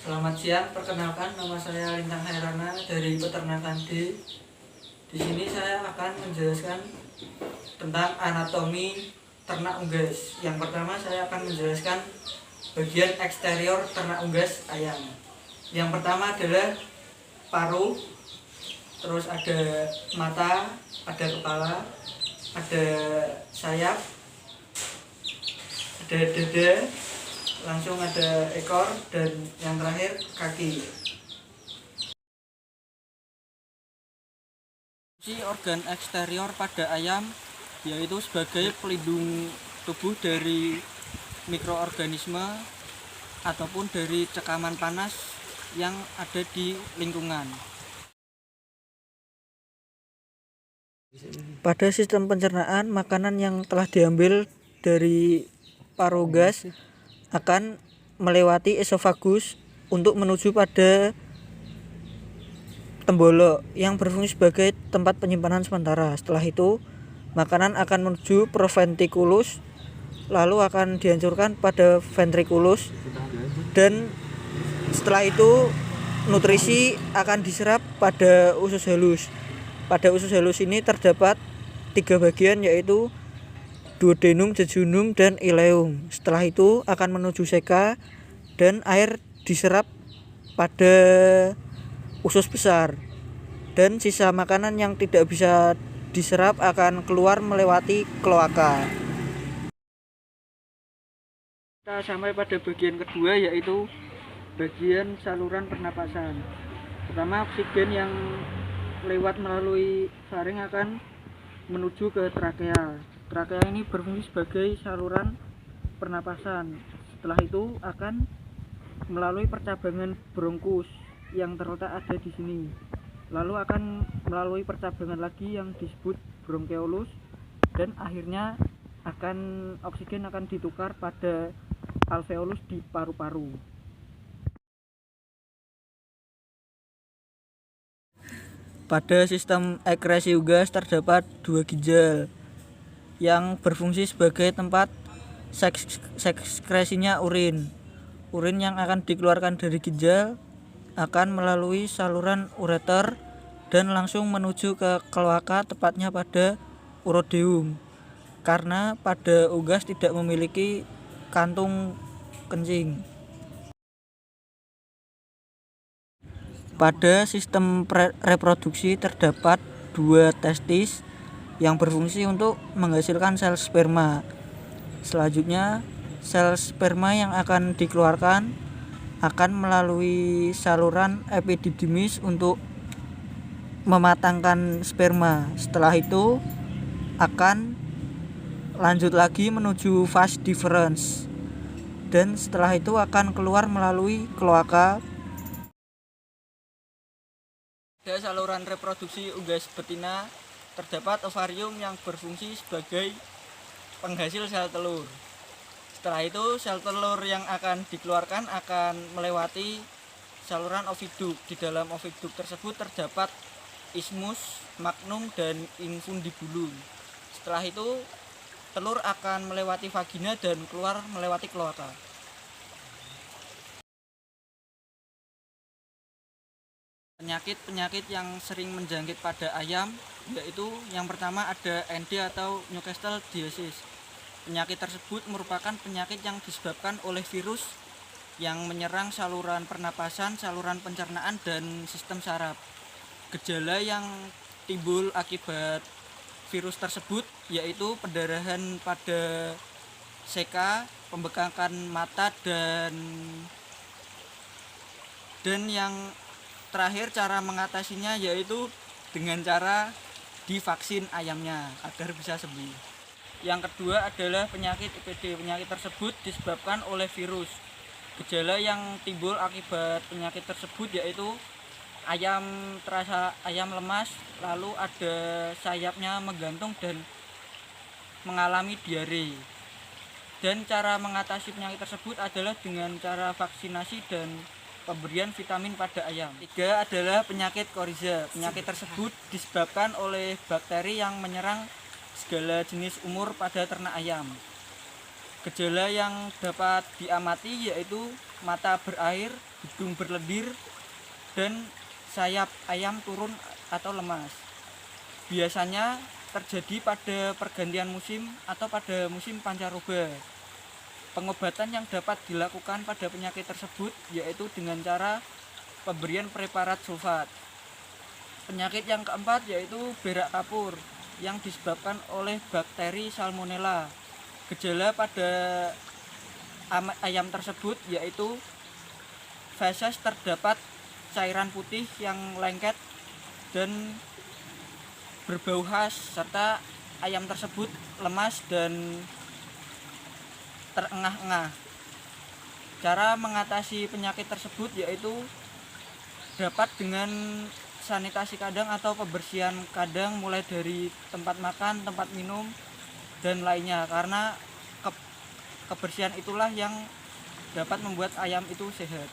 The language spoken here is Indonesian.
Selamat siang, perkenalkan nama saya Lintang Hairana dari Peternakan D. Di sini saya akan menjelaskan tentang anatomi ternak unggas. Yang pertama saya akan menjelaskan bagian eksterior ternak unggas ayam. Yang pertama adalah paruh, terus ada mata, ada kepala, ada sayap, ada dada, langsung ada ekor, dan yang terakhir kaki. Fungsi organ eksterior pada ayam yaitu sebagai pelindung tubuh dari mikroorganisme ataupun dari cekaman panas yang ada di lingkungan. Pada sistem pencernaan, makanan yang telah diambil dari paru gas akan melewati esofagus untuk menuju pada tembolok yang berfungsi sebagai tempat penyimpanan sementara. Setelah itu, makanan akan menuju proventriculus, lalu akan dihancurkan pada ventriculus, dan setelah itu nutrisi akan diserap pada usus halus. Pada usus halus ini terdapat 3 bagian, yaitu duodenum, jejunum, dan ileum. Setelah itu akan menuju seka dan air diserap pada usus besar, dan sisa makanan yang tidak bisa diserap akan keluar melewati kloaka. Kita sampai pada bagian kedua, yaitu bagian saluran pernapasan. Pertama, oksigen yang lewat melalui faring akan menuju ke trakea. Trakea ini berfungsi sebagai saluran pernapasan. Setelah itu akan melalui percabangan bronkus yang terletak ada di sini. Lalu akan melalui percabangan lagi yang disebut bronkeolus, dan akhirnya oksigen akan ditukar pada alveolus di paru-paru. Pada sistem ekresi unggas terdapat 2 ginjal yang berfungsi sebagai tempat sekresinya urin. Urin yang akan dikeluarkan dari ginjal akan melalui saluran ureter dan langsung menuju ke kloaka, tepatnya pada urodeum, karena pada unggas tidak memiliki kantung kencing. Pada sistem reproduksi terdapat 2 testis yang berfungsi untuk menghasilkan sel sperma. Selanjutnya, sel sperma yang akan dikeluarkan akan melalui saluran epididymis untuk mematangkan sperma. Setelah itu akan lanjut lagi menuju vas deferens, dan setelah itu akan keluar melalui kloaka. Pada saluran reproduksi unggas betina terdapat ovarium yang berfungsi sebagai penghasil sel telur. Setelah itu sel telur yang akan dikeluarkan akan melewati saluran oviduk. Di dalam oviduk tersebut terdapat isthmus, magnum, dan infundibulum. Setelah itu telur akan melewati vagina dan keluar melewati kloaka. Penyakit-penyakit yang sering menjangkit pada ayam yaitu yang pertama ada ND atau Newcastle disease. Penyakit tersebut merupakan penyakit yang disebabkan oleh virus yang menyerang saluran pernapasan, saluran pencernaan, dan sistem saraf. Gejala yang timbul akibat virus tersebut yaitu pendarahan pada seka, pembengkakan mata, dan yang terakhir cara mengatasinya yaitu dengan cara divaksin ayamnya agar bisa sembuh. Yang kedua adalah penyakit IPD. Penyakit tersebut disebabkan oleh virus. Gejala yang timbul akibat penyakit tersebut yaitu ayam lemas, lalu ada sayapnya menggantung dan mengalami diare. Dan cara mengatasi penyakit tersebut adalah dengan cara vaksinasi dan pemberian vitamin pada ayam. 3 adalah penyakit koryza. Penyakit tersebut disebabkan oleh bakteri yang menyerang segala jenis umur pada ternak ayam. Gejala yang dapat diamati yaitu mata berair, hidung berlendir, dan sayap ayam turun atau lemas. Biasanya terjadi pada pergantian musim atau pada musim pancaroba. Pengobatan yang dapat dilakukan pada penyakit tersebut yaitu dengan cara pemberian preparat sulfat. Penyakit yang keempat yaitu berak kapur yang disebabkan oleh bakteri Salmonella. Gejala pada ayam tersebut yaitu feses terdapat cairan putih yang lengket dan berbau khas, serta ayam tersebut lemas dan terengah-engah. Cara mengatasi penyakit tersebut yaitu dapat dengan sanitasi kandang atau pembersihan kandang mulai dari tempat makan, tempat minum, dan lainnya, karena kebersihan itulah yang dapat membuat ayam itu sehat.